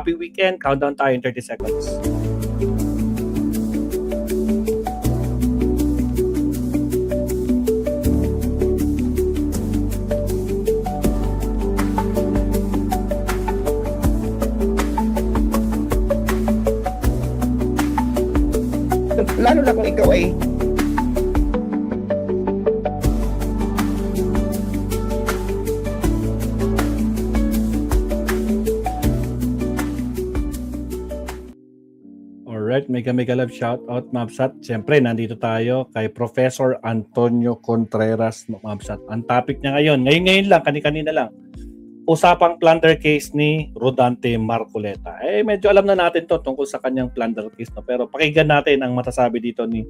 Happy weekend. Countdown tayo in 30 seconds. Lalo na kung ikaw ay Alright, mega love shout out Mabsat. Siyempre, nandito tayo kay Professor Antonio Contreras Mabsat. Ang topic niya ngayon lang, kanina lang. Usapang plunder case ni Rodante Marcoleta. Medyo alam na natin to tungkol sa kanyang plunder case. No? Pero pakinggan natin ang matasabi dito ni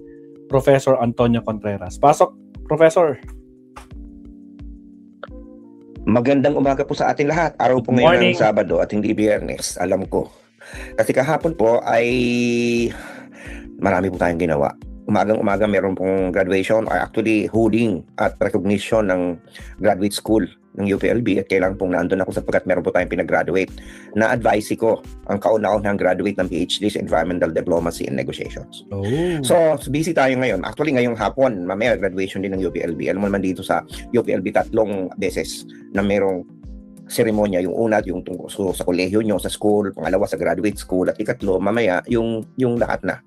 Professor Antonio Contreras. Pasok, Professor. magandang umaga po sa atin lahat. Araw po Good ngayon morning. ng Sabado at hindi Biyernes, alam ko. Kasi kahapon po ay marami po tayong ginawa. Umagang-umaga meron pong graduation or actually holding at recognition ng graduate school ng UPLB at kailangan pong nandun ako sapagkat meron po tayong pinag-graduate. Na-advise ko ang kauna-unahang graduate ng PhD sa Environmental Diplomacy and Negotiations. Oh. So, busy tayo ngayon. Actually, ngayong hapon, mamaya graduation din ng UPLB. Alam mo naman dito sa UPLB, 3 beses na merong seremonya. Yung una, yung tungkol sa kolehiyo nyo, sa school. Pangalawa, sa graduate school. At ikatlo, mamaya, yung lahat na.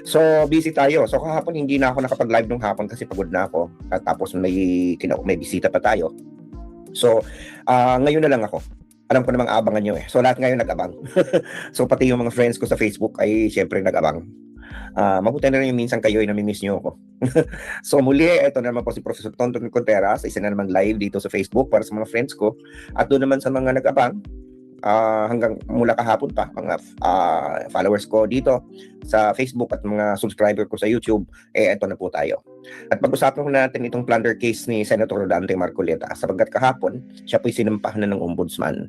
So, busy tayo. So, kahapon, hindi na ako nakapag-live nung hapon kasi pagod na ako. At tapos, may bisita pa tayo. So, ngayon na lang ako. Alam ko namang abangan nyo eh. So, lahat ngayon nag-abang. So, pati yung mga friends ko sa Facebook ay syempre nag-abang. Mabuti na rin yung minsan kayo ay namimiss nyo ako. So muli, ito naman po si Professor Tonton Contreras, isa na naman live dito sa Facebook para sa mga friends ko. At doon naman sa mga nag-abang, hanggang mula kahapon pa, mga followers ko dito sa Facebook at mga subscriber ko sa YouTube, ito na po tayo. At pag-usapan ko natin itong plunder case ni Senator Rodante Marcoleta sapagkat kahapon, siya po'y sinampahan na ng ombudsman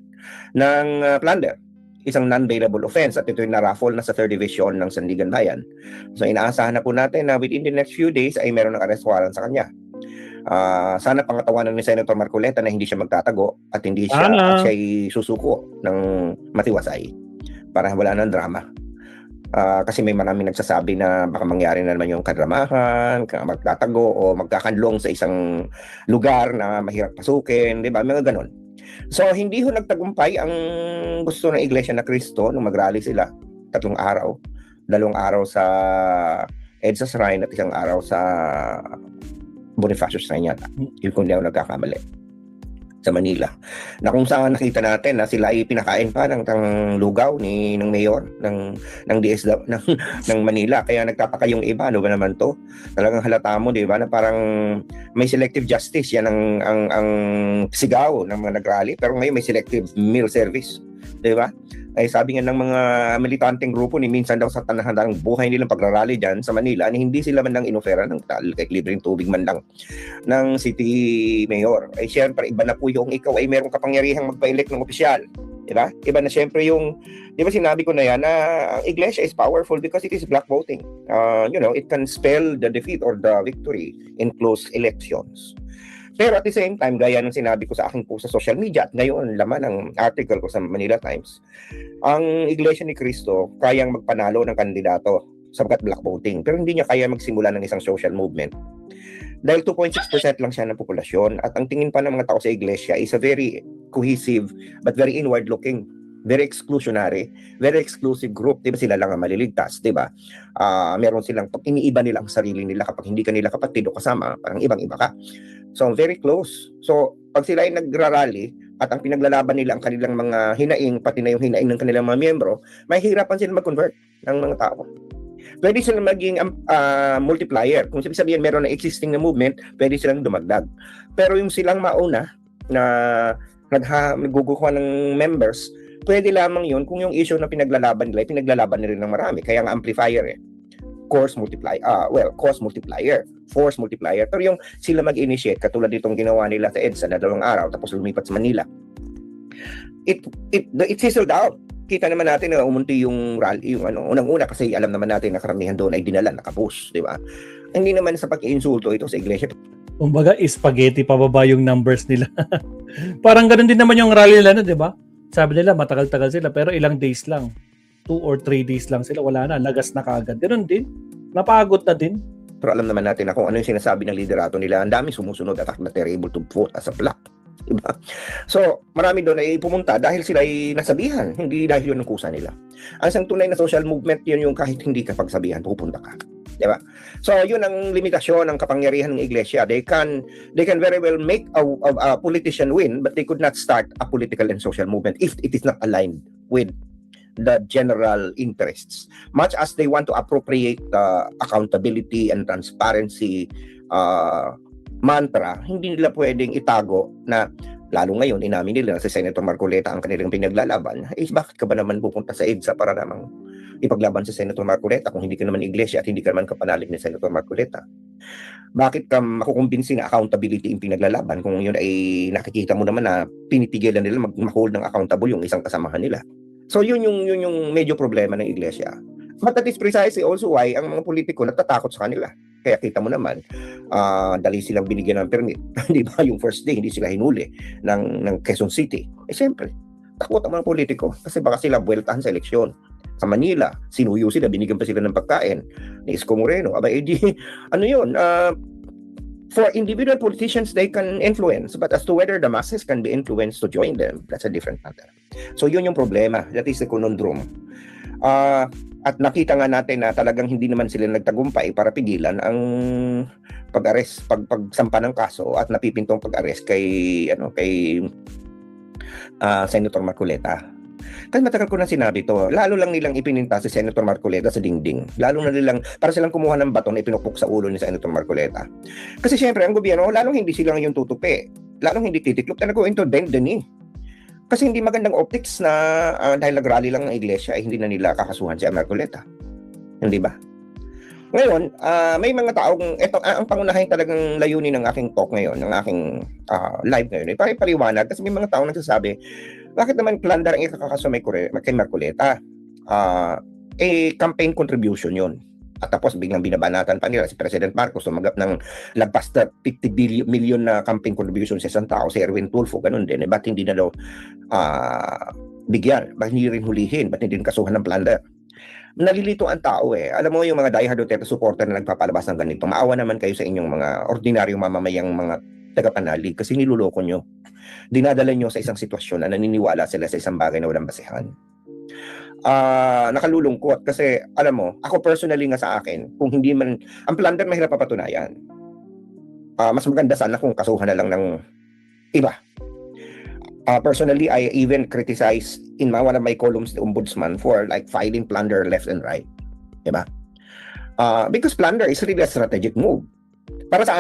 ng plunder. Isang non-bailable offense at ito yung na-raffle na sa 3rd Division ng Sandigan Bayan. So inaasahan na po natin na within the next few days ay meron ng arrest warrant sa kanya. Sana pangatawanan ni Senator Marcoleta na hindi siya magtatago at hindi siya at siya'y susuko ng matiwasay para wala ng drama. Kasi may maraming nagsasabi na baka mangyari na naman yung kadramahan, magtatago o magkakanlong sa isang lugar na mahirap pasukin, di ba? Mga ganon. So, hindi ho nagtagumpay ang gusto ng Iglesia na Cristo nung mag-rally sila. 3 araw. 2 araw sa EDSA Shrine at 1 araw sa Bonifacio Shrine yata. Yung kung di ako nagkakamali. Sa Manila. Na kung saan nakita natin na sila ay pinakain pa ng lugaw ng mayor ng DSW ng Manila. Kaya nagtataka yung iba, ano ba naman to? Talagang halata mo, di ba? Na parang may selective justice. Yan ang sigaw ng mga nag-rally. Pero ngayon may selective meal service. Di ba? Ay sabi nga ng mga militanteng grupo ni minsan daw sa tanahang buhay nilang pagrarally dyan sa Manila ni hindi sila man lang inofera ng kahit libreng tubig man lang ng city mayor. Ay siyempre iba na po yung ikaw ay meron kapangyarihang magpa-elect ng opisyal. Diba? Iba na siyempre yung, di ba sinabi ko na yan na ang Iglesia is powerful because it is black voting. It can spell the defeat or the victory in close elections. Pero at the same time, gaya ng sinabi ko sa akin po sa social media at ngayon laman ng article ko sa Manila Times, ang Iglesia ni Cristo kayang magpanalo ng kandidato sapagkat black voting. Pero hindi niya kaya magsimula ng isang social movement. Dahil 2.6% lang siya ng populasyon at ang tingin pa ng mga tao sa Iglesia is a very cohesive but very inward-looking, very exclusionary, very exclusive group. Di ba sila lang ang maliligtas, di ba? Meron silang, pag iniiba nila ang sarili nila kapag hindi ka nila kapatid o kasama, parang ibang-iba ka. So, very close. So, pag sila ay nagrarally at ang pinaglalaban nila ang kanilang mga hinaing, pati na yung hinaing ng kanilang mga miyembro, mahihirapan sila mag-convert ng mga tao. Pwede silang maging multiplier. Kung sabihin meron na existing na movement, pwede silang dumagdag. Pero yung silang mauna na naggugukuha ng members, pwede lamang yun kung yung issue na pinaglalaban nila, pinaglalaban nila ng marami. Kaya nga amplifier eh. Cost multiplier, force multiplier. Pero yung sila mag-initiate, katulad ditong ginawa nila sa EDSA na 2 araw, tapos lumipat sa Manila, it fizzled out. Kita naman natin na umunti yung rally, yung unang-una kasi alam naman natin na karamihan doon ay dinala, nakapus, di ba? Hindi naman sa pag-iinsulto ito sa Iglesia. Kumbaga, spaghetti pababa yung numbers nila. Parang ganun din naman yung rally nila, di ba? Sabi nila matagal-tagal sila pero ilang days lang. 2 or 3 days lang sila, wala na, lagas na kaagad. Ganun din. Napagod na din. Pero alam naman natin na kung ano yung sinasabi ng liderato nila, ang dami sumusunod at na they're able to vote as a block. Diba? So, marami doon ay pumunta dahil sila ay nasabihan, hindi dahil yun ang kusa nila. Ang isang tunay na social movement, yun yung kahit hindi ka pagsabihan, pupunta ka. Diba? So, yun ang limitasyon ng kapangyarihan ng iglesia. They can very well make a politician win, but they could not start a political and social movement if it is not aligned with the general interests. Much as they want to appropriate the accountability and transparency mantra, hindi nila pwedeng itago na, lalo ngayon, inamin nila na si Senator Marcoleta ang kanilang pinaglalaban. Bakit ka ba naman pupunta sa EDSA para namang ipaglaban si Senator Marcoleta kung hindi ka naman iglesia at hindi ka naman kapanalig ni Senator Marcoleta? Bakit ka makukumbinsi na accountability yung pinaglalaban kung yun ay nakikita mo naman na pinitigilan nila mag-hold ng accountable yung isang kasamahan nila? So yun yung medyo problema ng iglesia. But that is precisely also why ang mga politiko natatakot sa kanila. Kaya kita mo naman, dali silang binigyan ng permit. Di ba? Yung first day, hindi sila hinuli ng Quezon City. Siyempre, takot ang mga politiko kasi baka sila buweltahan sa eleksyon. Sa Manila, sinuyo sila, binigyan pa sila ng pagkain ni Isko Moreno. Aba, ano yun? For individual politicians, they can influence. But as to whether the masses can be influenced to join them, that's a different matter. So yun yung problema. That is the conundrum. At nakita nga natin na talagang hindi naman sila nagtagumpay para pigilan ang pag-arrest, pagsampa ng kaso at napipintong pag-arrest kay Senator Marcoleta. Kasi matagal ko na sinabi to, lalo lang nilang ipininta si Senator Marcoleta sa dingding. Lalo na nilang, para silang kumuha ng baton na ipinukpok sa ulo ni Senator Marcoleta. Kasi syempre, ang gobyerno, lalong hindi sila yung tutupi. Lalong hindi titiklop na go into bend the knee. Kasi hindi magandang optics na dahil nag-rally lang ng iglesia ay hindi na nila kakasuhan si Marcoleta. Hindi ba? Ngayon, may mga taong, ang pangunahin talagang layunin ng aking talk ngayon, ng aking live ngayon, ay paliwanag kasi may mga taong nagsasabi, bakit naman plunder ang ikakakaso kay Marcoleta? Campaign contribution yun. At tapos biglang binabanatan pa nila si President Marcos tumanggap ng lagpas na 50 million na campaign contribution sa isang tao, si Erwin Tulfo, ganun din. Ba't hindi na daw bigyan? Ba't hindi rin hulihin? Ba't hindi rin kasuhan ng plunder? Nalilito ang tao Alam mo yung mga diehard Duterte supporter na nagpapalabas ng ganito, maawa naman kayo sa inyong mga ordinaryong mamamayang mga tagapanalig kasi niluloko nyo. Dinadala nyo sa isang sitwasyon na naniniwala sila sa isang bagay na walang basehan. Nakalulungkot kasi alam mo, ako personally nga sa akin, kung hindi man ang plunder mahirap papatunayan. Mas maganda sana kung kasuhan na lang ng iba. Personally, I even criticize in one of my columns the ombudsman for like filing plunder left and right. Diba? Because plunder is really a strategic move. Para sa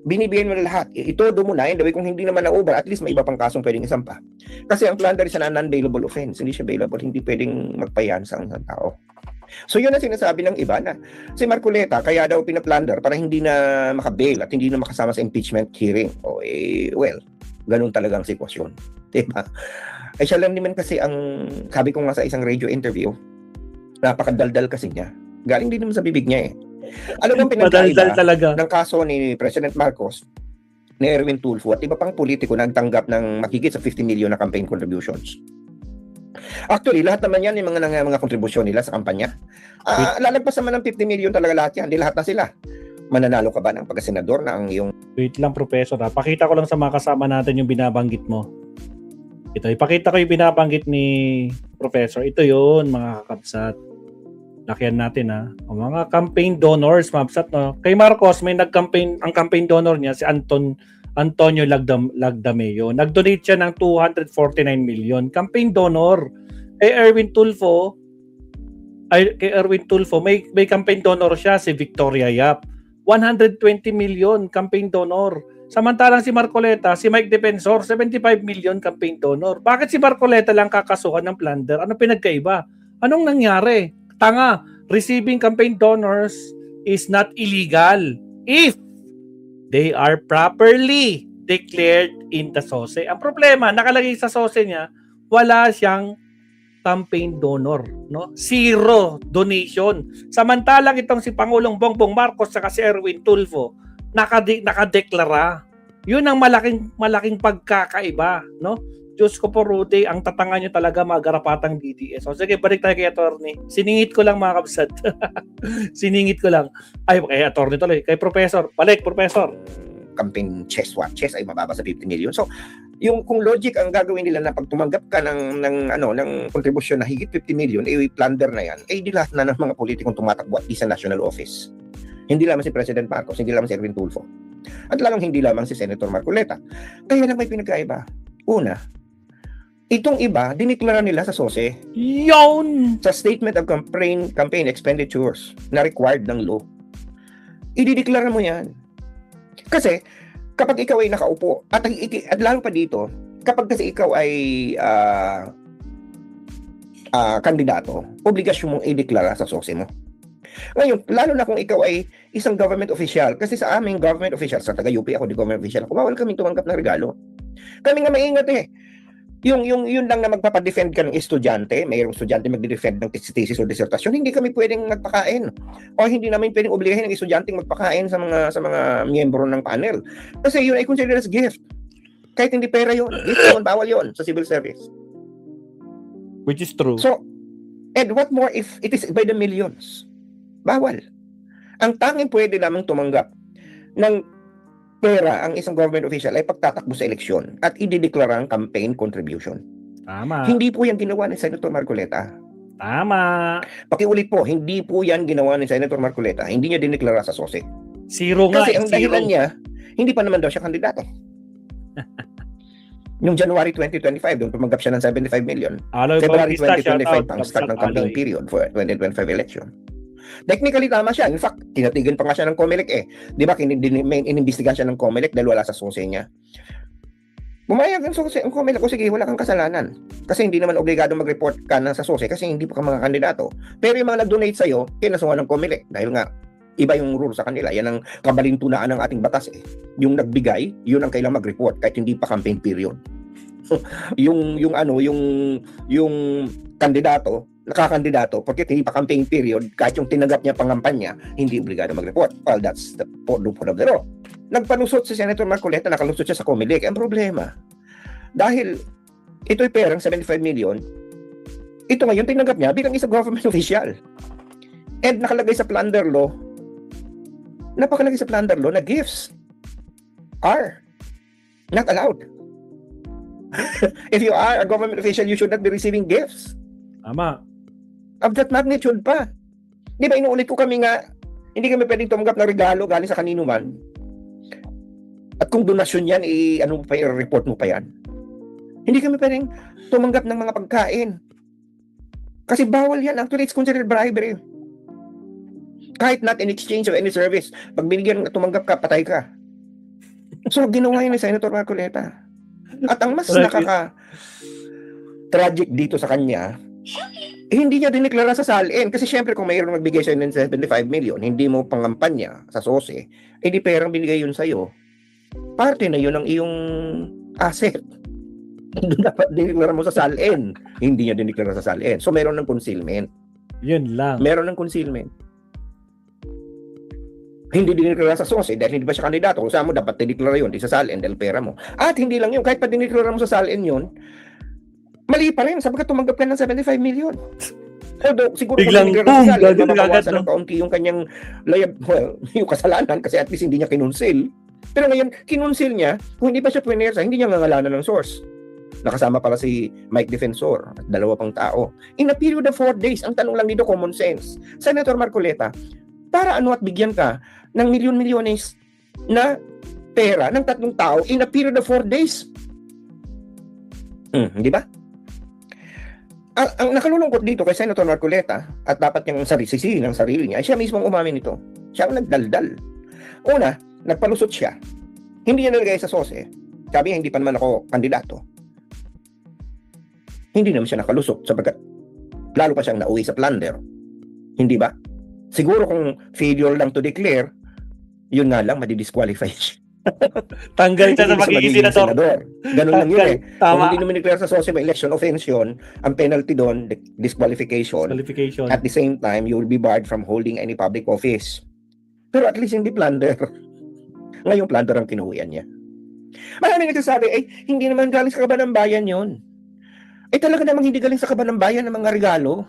binibigyan mo na lahat. Itodo mo na yun. Kung hindi naman na-over, at least may iba pang kasong pwedeng isampa. Kasi ang plunder is a non-bailable offense. Hindi siya bailable. Hindi pwedeng magpayansa ang isang tao. So yun ang sinasabi ng iba na si Marcoleta kaya daw pinaplunder para hindi na makabail at hindi na makasama sa impeachment hearing. Well, ganun talagang sitwasyon. Diba? Siya lang naman kasi ang sabi ko nga sa isang radio interview, napakadaldal kasi niya. Galing din naman sa bibig niya Alam mo pinagkaiba ng kaso ni President Marcos, ni Erwin Tulfo at iba pang politiko na nagtanggap ng mahigit sa 50 million na campaign contributions. Actually, lahat naman yan yung mga kontribusyon nila sa kampanya. Lalagpas naman ng 50 million talaga lahat yan. Di lahat na sila. Mananalo ka ba ng pagkasenador na ang iyong... Wait lang, Professor. Pakita ko lang sa mga kasama natin yung binabanggit mo. Ipakita ko yung binabanggit ni Professor. Ito yun, mga kakabsat. Lakihan natin ang mga campaign donors, mabsat Kay Marcos may nag-campaign, ang campaign donor niya si Antonio Lagdameo. Nag-donate siya ng 249 million. Campaign donor. Kay Erwin Tulfo may campaign donor siya si Victoria Yap. 120 million campaign donor. Samantalang si Marcoleta, si Mike Defensor, 75 million campaign donor. Bakit si Marcoleta lang kakasuhan ng plunder? Ano pinagkaiba? Anong nangyari? Tanga, receiving campaign donors is not illegal if they are properly declared in the SOSE. Ang problema, nakalagay sa SOSE niya, wala siyang campaign donor, Zero donation. Samantalang itong si Pangulong Bongbong Marcos at si Erwin Tulfo, nakadeklara. Yun ang malaking pagkakaiba, Diyos ko po, Rudy, ang tatanga nyo talaga mga garapatang DDS. So, sige, balik tayo kay attorney. Siningit ko lang mga kabsat. Siningit ko lang. Ay, kay attorney tuloy. Kay professor. Balik, professor. Campaign chess watches ay mababa sa 50 million. So, yung kung logic ang gagawin nila na pag tumanggap ka ng kontribusyon na higit 50 million, plunder na yan, di lahat na ng mga politikong tumatakbo at sa national office. Hindi lamang si President Marcos, hindi lamang si Erwin Tulfo. At hindi lamang si Senator Marcoleta. Kaya lang may pinagkaiba. Una, itong iba, diniklara nila sa SOSE. Yon! Sa Statement of Campaign Expenditures na required ng law. Idideklara mo yan. Kasi, kapag ikaw ay nakaupo, at lalo pa dito, kapag kasi ikaw ay kandidato, obligasyon mong ideklara sa SOSE mo. Ngayon, lalo na kung ikaw ay isang government official, kasi sa aming government official, sa taga-UP ako, di government official ako, bawal kaming tumanggap ng regalo. Kami nga maingat eh. Yun lang na magpapadefend ka ng estudyante, mayroong estudyante magde-defend ng thesis o disertasyon, hindi kami pwedeng magpakain. O hindi namin pwedeng obligahin ng estudyante magpakain sa mga miyembro ng panel. Kasi yun ay considered as gift. Kahit hindi pera yun. Gift yun, bawal yun sa civil service. Which is true. So, and what more if it is by the millions? Bawal. Ang tanging pwede lamang tumanggap ng pera ang isang government official ay pagtatakbo sa eleksyon at idideklara ang campaign contribution. Tama. Hindi po yan ginawa ni Senator Marcoleta. Tama. Pakiulit po, hindi po yan ginawa ni Senator Marcoleta. Hindi niya dineklara sa SOSE. Zero nga. Kasi ang dahilan niya, hindi pa naman daw siya kandidato. Noong January 2025, doon tumanggap siya ng 75 million. February 2025, ang start ng campaign period for 2025 election. Technically, tama siya. In fact, tinatigan pa nga siya ng COMELEC eh. Di ba, inimbestigan siya ng COMELEC dahil wala sa SOSE niya. Bumayag ang SOSE, ang COMELEC, sige, wala kang kasalanan. Kasi hindi naman obligado mag-report ka na sa SOSE kasi hindi pa ka mga kandidato. Pero yung mga nag-donate sa'yo, kinasuhan ng COMELEC. Dahil nga, iba yung rule sa kanila. Yan ang kabalintunaan ng ating batas eh. Yung nagbigay, yun ang kailang mag-report kahit hindi pa campaign period. yung kandidato, nakakandidato, porque hindi pa campaign period, kahit yung tinanggap niya pangampanya, hindi obligado mag-report. Well, that's the loophole of the law. Nagpanusot si Senator Marcoleta, nakalusot siya sa COMELEC. Ang problema, dahil ito'y perang 75 million, ito ngayon tinanggap niya bilang isang government official. And nakalagay sa plunder law na gifts are not allowed. If you are a government official, you should not be receiving gifts. Tama. Of that magnitude pa. Di ba, inuulit ko kami nga, hindi kami pwedeng tumanggap ng regalo galing sa kanino man. At kung donasyon yan, i-report mo pa yan. Hindi kami pwedeng tumanggap ng mga pagkain. Kasi bawal yan. Actually, it's considered bribery. Kahit not in exchange of any service. Pag binigyan, tumanggap ka, patay ka. So, ginawa yun ni Senator Marcoleta. At ang mas tragic dito sa kanya, hindi niya dineklara sa SALN. Kasi syempre kung mayroong magbigay sa'yo ng 75 million, hindi mo pangampanya sa SOSE, di perang binigay yun sa'yo. Parte na yun ng iyong asset. Doon dapat dineklara mo sa SALN. Hindi niya dineklara sa SALN. So meron ng concealment. Yun lang. Meron ng concealment. Hindi dineklara sa SOSE dahil hindi ba siya kandidato. Kung saan mo dapat dineklara yun, di sa SALN dahil pera mo. At hindi lang yun, kahit pa dineklara mo sa SALN yun, mali pa rin sapagkat tumanggap ka ng 75 million. Although, siguro biglang mabawasan ng kaunti yung kanyang yung kasalanan kasi at least hindi niya kinonsil. Pero ngayon, kinonsil niya, kung hindi pa siya puwersa, hindi niya ngangalanan ng source. Nakasama pala si Mike Defensor at dalawa pang tao. In a period of 4 days, ang tanong lang dito, common sense. Senator Marcoleta, para ano at bigyan ka ng milyon-milyones na pera ng 3 tao in a period of 4 days? Di ba? Ang nakalulungkot dito kay Senator Marcoleta at dapat niyang sisihin ng sarili niya, siya mismo umamin nito. Siya ang nagdaldal. Una, nagpalusot siya. Hindi niya nalagay sa SOSE. Sabi niya, hindi pa naman ako kandidato. Hindi naman siya nakalusot sapagkat lalo pa siyang nauwi sa plunder. Hindi ba? Siguro kung failure lang to declare, yun nga lang, madidisqualify siya. Tanggal siya sa magiging senador. Ganun lang yun eh. Tama. Kung hindi naman declare sa SOSE by election offense yun, ang penalty doon, disqualification. At the same time, you will be barred from holding any public office. Pero at least hindi plunder. Ngayong plunder ang kinuwian niya. Marami nagsasabi, hindi naman galing sa kaban ng bayan yon. Talaga namang hindi galing sa kaban ng bayan ng mga regalo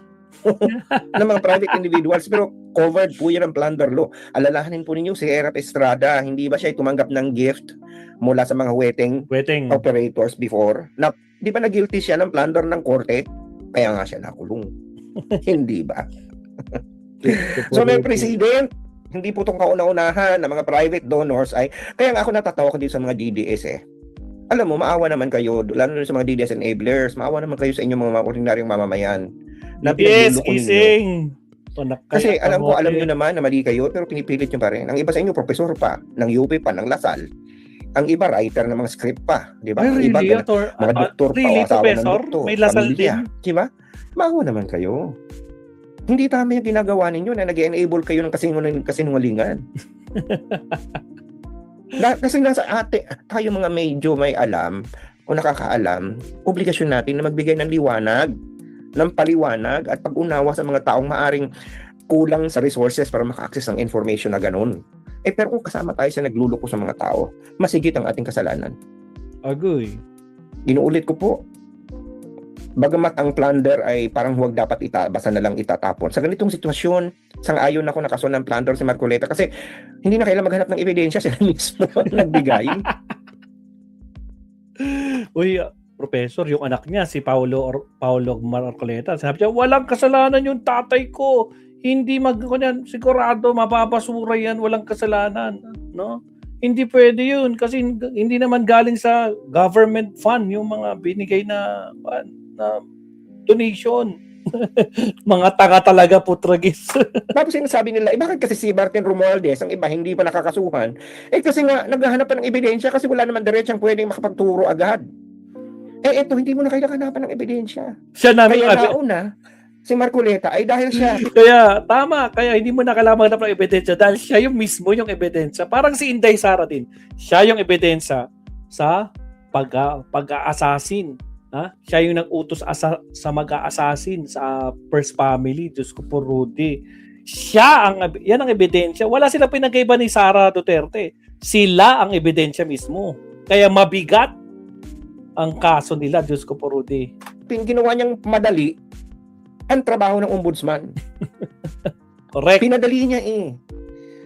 ng mga private individuals, pero covered po yan ng plunder law. Alalahanin po ninyo si Erap Estrada, hindi ba siya tumanggap ng gift mula sa mga wedding operators before? Na, di ba na-guilty siya ng plunder ng korte? Kaya nga siya nakulong. Hindi ba? So may president, hindi po itong kauna-unahan ng mga private donors ay, kaya nga ako natatawa ko dito sa mga DDS Alam mo, maawa naman kayo, lalo na sa mga DDS enablers, maawa naman kayo sa inyong mga ordinaryong mamamayan. Yes, kising! Kasi alam nyo naman na mali kayo, pero pinipilit nyo pa rin. Ang iba sa inyo, profesor pa, ng UP pa, ng Lasal. Ang iba, writer ng mga script pa. Di ba? Ang iba, mga doktor pa, asawa ng doktor. May Lasal din. Di ba? Maawa naman kayo. Hindi tama yung ginagawa ninyo na nag-enable kayo ng kasinungalingan. Kasi nasa tayo mga medyo may alam o nakakaalam, obligasyon natin na magbigay ng liwanag, ng paliwanag at pag-unawa sa mga taong maaring kulang sa resources para maka-access ng information na ganun. Pero kung kasama tayo sa nagluloko sa mga tao, masigit ang ating kasalanan. Agoy. Inuulit ko po, bagamat ang plunder ay parang huwag dapat basta na lang itatapon. Sa ganitong sitwasyon, sang-ayon ako na kaso ng plunder si Marcoleta kasi hindi na kailangan maghanap ng ebidensya, sila mismo nagbigay. Uy, Professor, yung anak niya, si Paulo Marcoleta, sabi niya, walang kasalanan yung tatay ko. Hindi sigurado, mapapasura yan, walang kasalanan. No? Hindi pwede yun kasi hindi naman galing sa government fund yung mga binigay na donation. Mga tanga talaga, putragis. Tapos sinasabi nila, bakit kasi si Martin Romualdez, ang iba hindi pa nakakasuhan? Kasi nga, naghahanap pa ng ebidensya kasi wala naman diretsang pwedeng makapagturo agad. Ito, hindi mo na kailangan hanapan ng ebidensya. Siya namin kaya nauna, si Marcoleta ay dahil siya. Kaya, tama. Kaya hindi mo na kailangan maghanap ng ebidensya dahil siya yung mismo yung ebidensya. Parang si Inday Sara din. Siya yung ebidensya sa pag-a-assassin. Siya yung nag-utos sa mag-a-assassin sa First Family. Diyos ko po, Rudy. Yan ang ebidensya. Wala sila pinagkaiba ni Sara Duterte. Sila ang ebidensya mismo. Kaya mabigat ang kaso nila, Diyos ko po, Rudy. Ginawa niyang madali ang trabaho ng ombudsman. Correct. Pinadali niya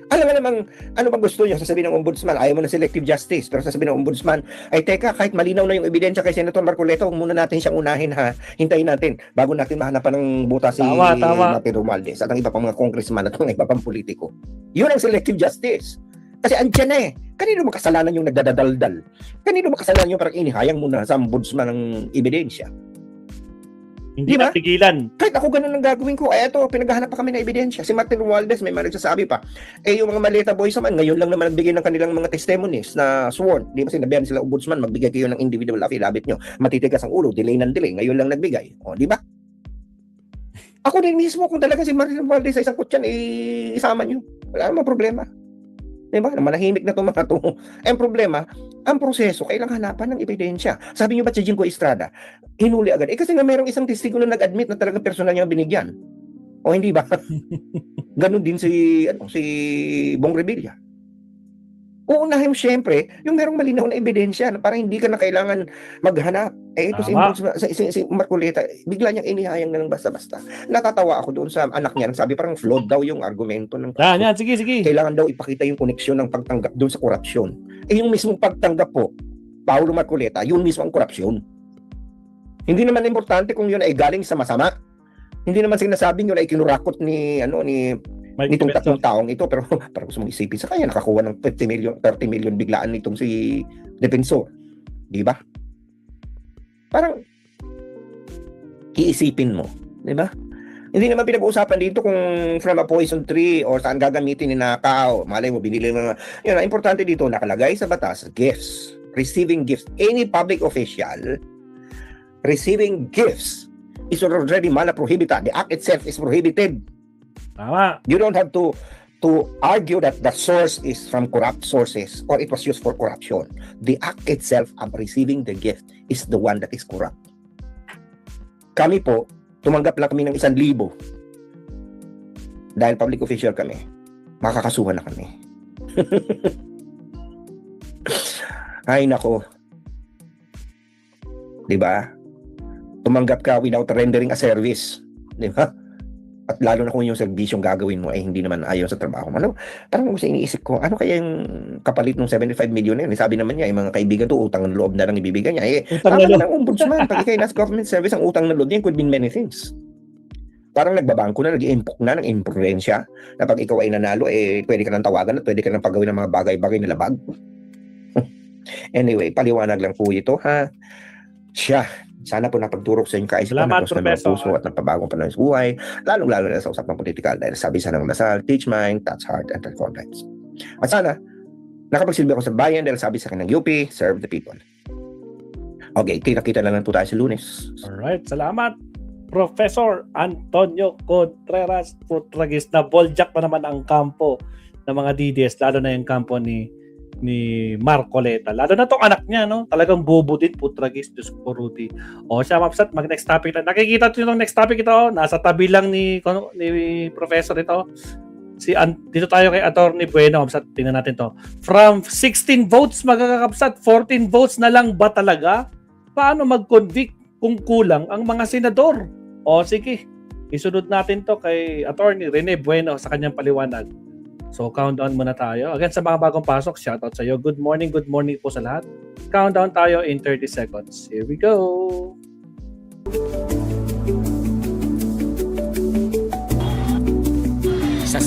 Alam nga namang, ano bang gusto niya? Sasabihin ng ombudsman, ayaw mo ng selective justice. Pero sasabihin ng ombudsman, teka, kahit malinaw na yung ebidensya kay Senator Marcoleta, huwag muna natin siyang unahin Hintayin natin bago natin mahanapan ng buta si Martin Romualdez at ang iba pang mga congressman at ang iba pang politiko. Yun ang selective justice. Kasi andyan na Kanino makasalanan yung nagdadaldal? Kanino makasalanan yung parang inihayang muna sa ombudsman ng ebidensya? Hindi diba? Napigilan. Kahit ako ganun ang gagawin ko, eto, pinaghahanap pa kami ng ebidensya. Si Martin Romualdez, may mga nagsasabi pa, yung mga Maleta Boys naman, ngayon lang naman nagbigay ng kanilang mga testimonies na sworn. Di ba sinabihan sila ombudsman, magbigay kayo ng individual affidavit nyo. Matitigas ang ulo, delay ng delay, ngayon lang nagbigay. Di ba? Ako din mismo, kung talaga si Martin Romualdez sa isang kutyan, isama nyo. Wala namang problema. Diba? Manahimik na mga to. Ang problema, ang proseso, kailangan hanapan ng ebidensya. Sabi niyo ba si Jingo Estrada, hinuli agad? Kasi nga merong isang testigo na nag-admit na talagang personal niyang binigyan. O hindi ba? Ganon din si Bong Revilla. Uunahin mo siyempre, yung merong malinaw na ebidensya na parang hindi ka na kailangan maghanap. Ito si Marcoleta, bigla niyang inihayang na lang basta-basta. Natatawa ako doon sa anak niya. Sabi parang flawed daw yung argumento ng sige. Kailangan daw ipakita yung koneksyon ng pagtanggap doon sa korupsyon. Yung mismong pagtanggap po, Paulo Marcoleta, yun mismo ang korupsyon. Hindi naman importante kung yun ay galing sa masama. Hindi naman sinasabing yun ay kinurakot nitong tatlong taong ito, pero parang gusto mong isipin sa kanya nakakuha ng 30 million biglaan nitong si Defensor. Di ba? Parang iisipin mo, di ba? Hindi naman pinag-uusapan dito kung from a poison tree or saan gagamitin ni nakaw. Malay mo, binili mo. Yun, ang importante dito, nakalagay sa batas, gifts. Receiving gifts. Any public official receiving gifts is already prohibited. The act itself is prohibited. Tama. You don't have to argue that the source is from corrupt sources or it was used for corruption. The act itself of receiving the gift is the one that is corrupt. Kami po, tumanggap lang kami ng 1,000 dahil public official kami. Makakasuhan na kami. Ay nako, 'di ba? Tumanggap ka without rendering a service, 'di ba? At lalo na kung yung serbisyong gagawin mo ay hindi naman ayon sa trabaho mo. Ano, parang gusto iniisip ko, ano kaya yung kapalit ng 75 million na yun? Sabi naman niya, yung mga kaibigan to, utang ng loob na lang ibibigay niya. Utang Tama na na loob. ng ombudsman. Pag ikay nasa government service, ang utang ng loob niya could mean many things. Parang nagbabangko na, nag-i-impok na, ng imprudensya, na pag ikaw ay nanalo, pwede ka nang tawagan at pwede ka nang pagawin ng mga bagay-bagay na labag. Anyway, paliwanag lang po ito, ha? Siya, sana po napagturok sa inyong kaisipan Salamat, at ng mga Professor. puso at napabagong panahon sa buhay, lalong-lalo na sa usapang politikal dahil sabi sa ng dasal, teach mind, touch heart, and transform lives. At sana, nakapagsilbi ako sa bayan dahil sabi sa akin ng UP, serve the people. Okay, kita-kita na lang po tayo sa Lunes. Alright, salamat. Professor Antonio Contreras Putragis, na balljack pa naman ang kampo ng mga DDS, lalo na yung kampo ni Marcoleta. Lalo na tong anak niya, no? Talagang bobo din, Putragis, Diyos ko, Rudy. O siya, Mapsat, mag-next topic na. Nakikita nyo yung next topic ito, nasa tabi lang ni Professor ito. Dito tayo kay Attorney Bueno, Mapsat, tingnan natin to. From 16 votes, magkakapsat, 14 votes na lang ba talaga? Paano mag-convict kung kulang ang mga senador? O sige, isunod natin to kay Attorney Rene Bueno sa kanyang paliwanag. So, countdown muna tayo. Again, sa mga bagong pasok, shoutout sa iyo. Good morning po sa lahat. Countdown tayo in 30 seconds. Here we go! Sa